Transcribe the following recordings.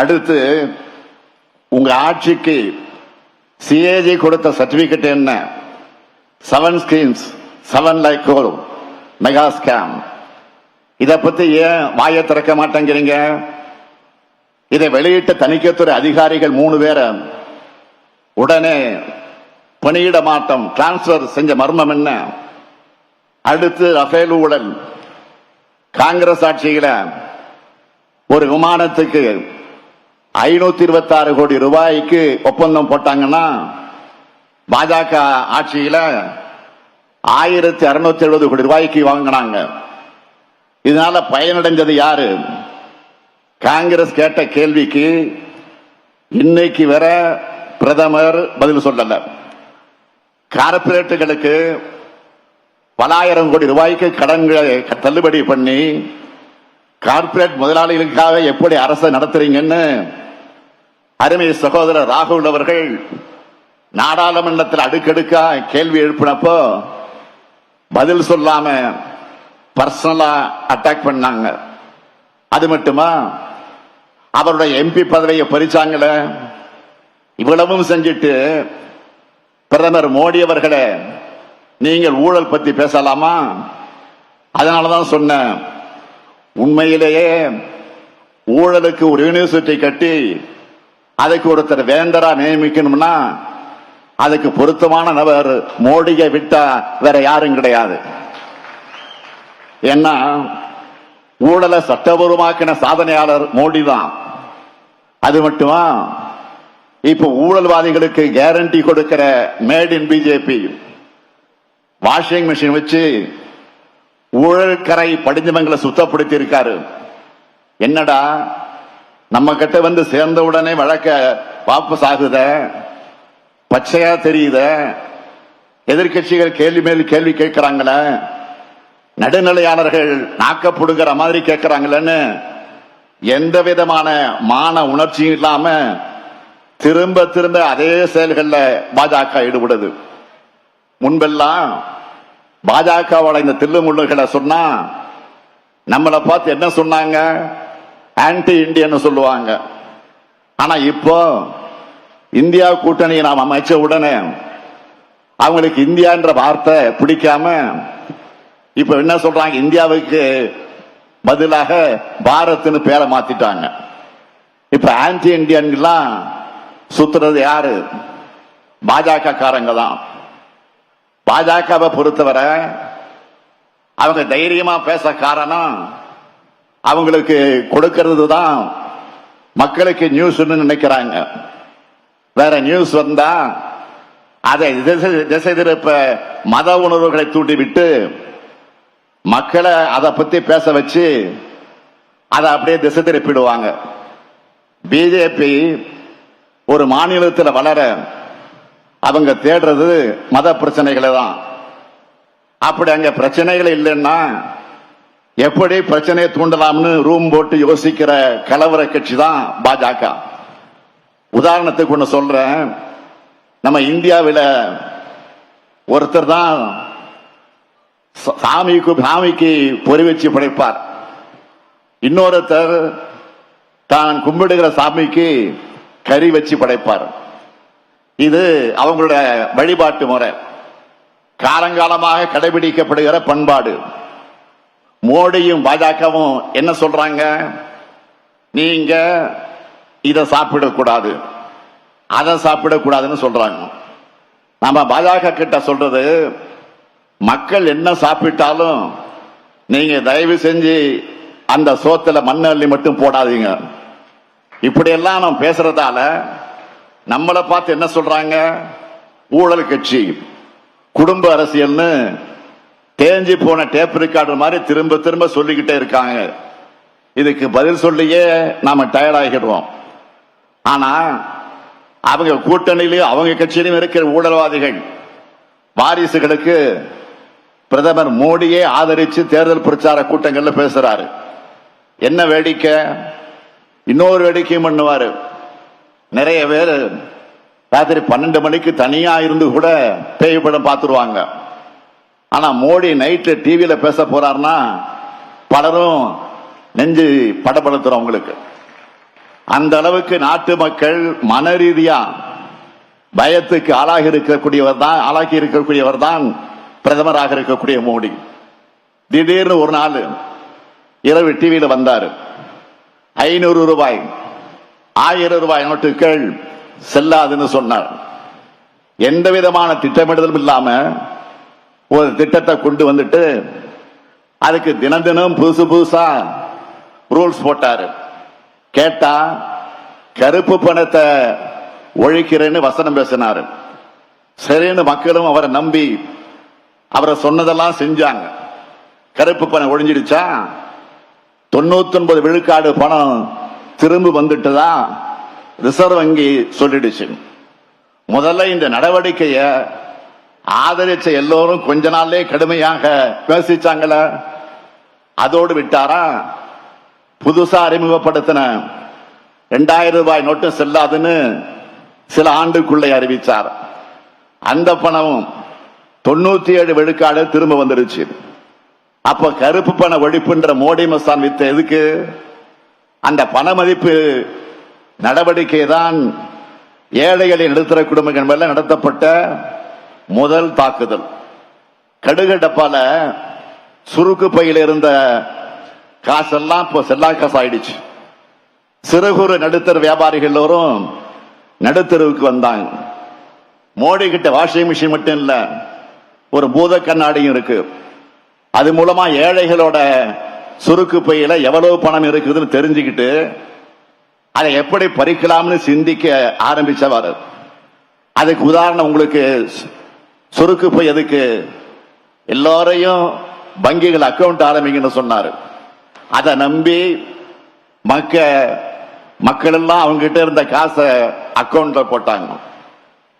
அடுத்து உங்க ஆட்சிக்கு சிஏஜி கொடுத்த சர்டிபிகேட் என்ன? 7 ஸ்கீம்ஸ் 7 லைக் மெகா ஸ்கேம். இதை பத்தி ஏன் வாயை திறக்க மாட்டேங்கிறீங்க? இதை வெளியிட்ட தணிக்கைத்துறை அதிகாரிகள் 3 பேரை உடனே பணியிட மாற்றம் டிரான்ஸ்பர் செஞ்ச மர்மம் என்ன? அடுத்து ரஃபேல் ஊழல். காங்கிரஸ் ஆட்சியில ஒரு விமானத்துக்கு 526 கோடி ரூபாய்க்கு ஒப்பந்தம் போட்டாங்கன்னா பாஜக ஆட்சியில 1670 கோடி ரூபாய்க்கு வாங்கினாங்க. இதனால பயனடைஞ்சது யாரு? காங்கிரஸ் கேட்ட கேள்விக்கு இன்னைக்கு வர பிரதமர் பதில் சொல்லல. கார்பரேட்டுகளுக்கு பலாயிரம் கோடி ரூபாய்க்கு கடன்களை தள்ளுபடி பண்ணி கார்பரேட் முதலாளிகளுக்காக எப்படி அரசை நடத்துறீங்கன்னு அருமை சகோதரர் ராகுல் அவர்கள் நாடாளுமன்றத்தில் அடுக்கடுக்கா கேள்வி எழுப்பினப்போ பதில் சொல்லாம பர்சனலா அட்டாக் பண்ணாங்க. அது மட்டுமா, அவருடைய எம்பி பதவியை பறிச்சாங்கள. இவ்வளவும் செஞ்சிட்டு பிரதமர் மோடி அவர்களே, நீங்கள் ஊழல் பத்தி பேசலாமா? அதனாலதான் சொன்னேன், உண்மையிலேயே ஊழலுக்கு ஒரு யூனிவர்சிட்டி கட்டி அதுக்கு ஒருத்தர் வேந்தரா நியமிக்கணும்னா அதுக்கு பொருத்தமான நபர் மோடியை விட்டா வேற யாரும் கிடையாது. ஏன்னா ஊழலை சட்டபூர்வமாக்கின சாதனையாளர் மோடி தான். அது மட்டுமா, இப்ப ஊழல்வாதிகளுக்கு கேரண்டி கொடுக்கிற made in BJP washing machine வச்சு ஊழல் கரை படிஞ்சவங்களை சுத்தப்படுத்தி இருக்காரு. என்னடா நம்ம கிட்ட வந்து சேர்ந்த உடனே வழக்க வாபஸ் ஆகுத, பச்சையா தெரியுத, எதிர்கட்சிகள் கேள்வி மேல் கேள்வி கேட்கிறாங்களே, நடுநிலையாளர்கள் நாக்கப்படுகிற மாதிரி கேட்கிறாங்களேன்னு எந்த விதமான மான உணர்ச்சியும் இல்லாம திரும்ப திரும்ப அதே செயல்கள்ல பாஜக ஈடுபடுது. முன்பெல்லாம் பாஜகவோட இந்த தில்லுமுள்ளுகளை சொன்னா நம்மளை பார்த்து என்ன சொன்னாங்க? ஆன்டி இந்தியன் சொல்லுவாங்க. ஆனா இப்போ இந்தியா கூட்டணியை நாம் அமைச்ச உடனே அவங்களுக்கு இந்தியா என்ற வார்த்தை பிடிக்காம இப்ப என்ன சொல்றாங்க? இந்தியாவுக்கு பதிலாக பாரத்னு பேரை மாத்திட்டாங்க. இப்ப ஆன்டி இந்தியன் எல்லாம் சுத்துறது யாரு? பாஜக காரங்க தான். பாஜகவை பொறுத்தவரை அவங்க தைரியமா பேச காரணம் அவங்களுக்கு கொடுக்கிறது தான் மக்களுக்கு நியூஸ் நினைக்கிறாங்க. வேற நியூஸ் வந்தா அதை திசை திருப்ப மத உணர்வுகளை தூண்டிவிட்டு மக்களை அதை பத்தி பேச வச்சு அதை அப்படியே திசை திருப்பிடுவாங்க. பிஜேபி ஒரு மாநிலத்தில் வளர அவங்க தேடுறது மத பிரச்சனைகளை தான். அப்படி அங்க பிரச்சனைகள் இல்லைன்னா எப்படி பிரச்சனையை தூண்டலாம்னு ரூம் போட்டு யோசிக்கிற கலவர கட்சி தான் பாஜக. உதாரணத்துக்கு ஒண்ணு சொல்றேன். நம்ம இந்தியாவில் ஒருத்தர் தான் சாமிக்கு பொறி வச்சு படைப்பார். இன்னொருத்தர் தான் கும்பிடுகிற சாமிக்கு கறி வச்சு படைப்பார். இது அவங்களுடைய வழிபாட்டு முறை, காலங்காலமாக கடைபிடிக்கப்படுகிற பண்பாடு. மோடியும் பாஜகவும் என்ன சொல்றாங்க? நீங்க இதை சாப்பிடக்கூடாது, அதை சாப்பிடக்கூடாதுன்னு சொல்றாங்க. நம்ம பாஜக கிட்ட சொல்றது, மக்கள் என்ன சாப்பிட்டாலும் நீங்க தயவு செஞ்சு அந்த சோத்துல மண் அள்ளி மட்டும் போடாதீங்க. இப்படியெல்லாம் நம்ம பேசுறதால நம்மளை பார்த்து என்ன சொல்றாங்க? ஊழல் கட்சி, குடும்ப அரசியல்னு தேஞ்சி போன டேப் ரெக்கார்டர் மாதிரி திரும்ப திரும்ப சொல்லிக்கிட்டே இருக்காங்க. இதுக்கு பதில் சொல்லியே நாம டயர்ட் ஆகிடுவோம். ஆனா அவங்க கூட்டணியிலும் அவங்க கட்சியிலும் இருக்கிற ஊழல்வாதிகள் வாரிசுகளுக்கு பிரதமர் மோடியே ஆதரிச்சு தேர்தல் பிரச்சார கூட்டங்கள்ல பேசுறாரு. என்ன வேடிக்கை! இன்னொரு வேடிக்கையும் பண்ணுவாரு. நிறைய பேர் ராத்திரி 12 மணிக்கு தனியா இருந்து கூட பேய் படம் பார்த்துருவாங்க. ஆனா மோடி நைட்ல டிவியில பேச போறாருன்னா பலரும் நெஞ்சு படப்படுத்துறோம் உங்களுக்கு. அந்த அளவுக்கு நாட்டு மக்கள் மன ரீதியா பயத்துக்கு ஆளாகி இருக்கக்கூடியவர் தான் பிரதமராக இருக்கக்கூடிய மோடி. திடீர்னு ஒரு நாள் இரவு டிவியில வந்தாரு. 500 ரூபாய் 1000 ரூபாய் நோட்டுகள் செல்லாதுன்னு சொன்னார். எந்த விதமான திட்டமிடுதலும் இல்லாம ஒரு திட்டத்தை கொண்டு வந்துட்டு அதுக்கு தினம் தினம் புதுசா ரூல்ஸ் போட்டாரு. கேட்டா கருப்பு பணத்தை ஒழிக்கிறேன்னு வசனம் பேசினாரு. சரின்னு மக்களும் அவரை நம்பி அவரை சொன்னதெல்லாம் செஞ்சாங்க. கருப்பு பணம் ஒழிஞ்சிடுச்சா? 99 விழுக்காடு பணம் திரும்ப வந்துட்டுதா ரிசர்வ் வங்கி சொல்லிடுச்சு. முதல்ல இந்த நடவடிக்கைய ஆதரிச்ச எல்லோரும் கொஞ்ச நாள்லே கடுமையாக பேசிச்சாங்கள. அதோடு விட்டாரா? புதுசா அறிமுகப்படுத்தின 2000 ரூபாய் நோட்டு செல்லாதுன்னு சில ஆண்டுக்குள்ளே அறிவிச்சார். அந்த பணமும் 97 விழுக்காடு திரும்ப வந்துருச்சு. அப்ப கருப்பு பண ஒழிப்புன்ற மோடி மஸ்தான் வித்த எதுக்கு? அந்த பண மதிப்பு நடவடிக்கை தான் ஏழைகளின் நடுத்தர குடும்பங்கள் மேல நடத்தப்பட்ட முதல் தாக்குதல். கடுகு டப்பால சுருக்கு பையில இருந்த காசெல்லாம் இப்போ செல்லா காசு ஆயிடுச்சு. சிறு குறு நடுத்தர வியாபாரிகள் எல்லோரும் நடுத்தருவுக்கு வந்தாங்க. மோடி கிட்ட வாஷிங் மிஷின் மட்டும் இல்ல, ஒரு பூத கண்ணாடியும் இருக்கு. அது மூலமா ஏழைகளோட சுருக்கு பையில எவ்வளவு பணம் இருக்குதுன்னு தெரிஞ்சுக்கிட்டு அதை எப்படி பறிக்கலாம்னு சிந்திக்க ஆரம்பிச்சவர். அதுக்கு உதாரணம் உங்களுக்கு சுருக்கு பை எதுக்கு? எல்லாரையும் வங்கிகள் அக்கவுண்ட் ஆரம்பிங்கன்னு சொன்னாரு. அதை நம்பி மக்கள் எல்லாம் அவங்க கிட்ட இருந்த காசை அக்கவுண்ட்ல போட்டாங்க.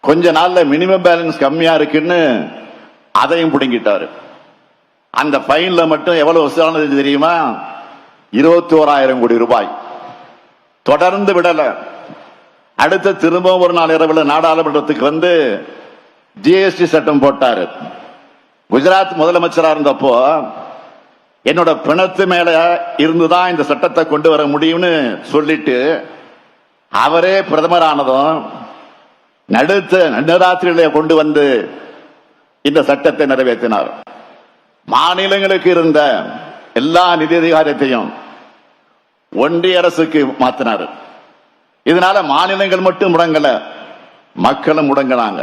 கொஞ்ச நாள்ல மினிமம் பேலன்ஸ் கம்மியா இருக்குன்னு அதையும் பிடுங்கிட்டாரு. அந்த ஃபைன்ல மட்டும் எவ்வளவு வசூலானது தெரியுமா? 21,000 கோடி ரூபாய். தொடர்ந்து விடல. அடுத்த திரும்பவும் ஒரு நாள் இரவுல நாடாளுமன்றத்துக்கு வந்து ஜிஎஸ்டி சட்டம் போட்டாரு. குஜராத் முதலமைச்சரா இருந்தப்போ என்னோட பிணத்து மேல இருந்துதான் இந்த சட்டத்தை கொண்டு வர முடியும்னு சொல்லிட்டு அவரே பிரதமர் ஆனதும் நடுராத்திரியிலே கொண்டு வந்து இந்த சட்டத்தை நிறைவேற்றினார். மாநிலங்களுக்கு இருந்த எல்லா நிதி அதிகாரத்தையும் ஒன்றிய அரசுக்கு மாத்தினார். இதனால மாநிலங்கள் மட்டும் முடங்கல, மக்களும் முடங்கினாங்க.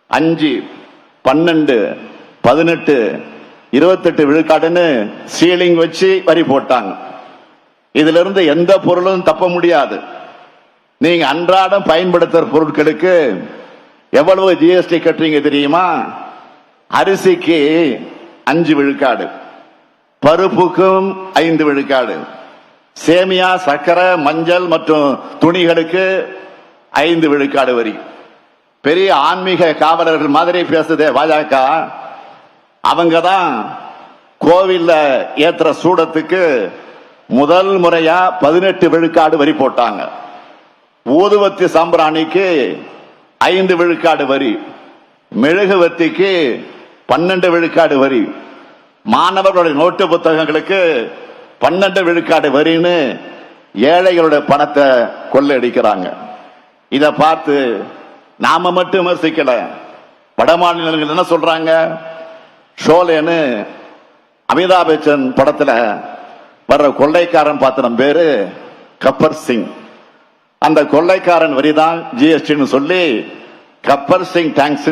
5, 12, 18, 28 விழுக்காடுன்னு சீலிங் வச்சு வரி போட்டாங்க. இதுல இருந்து எந்த பொருளும் தப்ப முடியாது. நீங்க அன்றாடம் பயன்படுத்துற பொருட்களுக்கு எவ்வளவு ஜிஎஸ்டி கட்டுறீங்க தெரியுமா? அரிசிக்கு 5 விழுக்காடு, பருப்புக்கும் 5 விழுக்காடு, சேமியா, சர்க்கரை, மஞ்சள் மற்றும் துணிகளுக்கு 5 விழுக்காடு வரி. பெரிய ஆன்மீக காவலர்கள் மாதிரி பேசுதே பாஜக, அவங்க தான் கோவில்ல ஏத்துற சூடத்துக்கு முதல் முறையா 18 விழுக்காடு வரி போட்டாங்க. ஊதுவத்தி சாம்பிராணிக்கு 5 விழுக்காடு வரி, மெழுகுவத்திக்கு 12 விழுக்காடு வரி, மாணவர்களுடைய நோட்டு புத்தகங்களுக்கு 12 விழுக்காடு வரின்னு ஏழைகளுடைய பணத்தை கொள்ளையடிக்கிறாங்க. இத பார்த்து நாம மட்டும் விமர்சிக்கல. வட மாநிலங்கள் என்ன சொல்றாங்க? ஷோலேன்னு அமிதாப் பச்சன் படத்துல வர்ற கொள்ளைக்காரன் பாத்திரம் பேரு கப்பர் சிங். அந்த கொள்ளைக்காரன் வரிதான் ஜிஎஸ்டின்னு சொல்லி கப்பர் சிங் டாக்ஸ்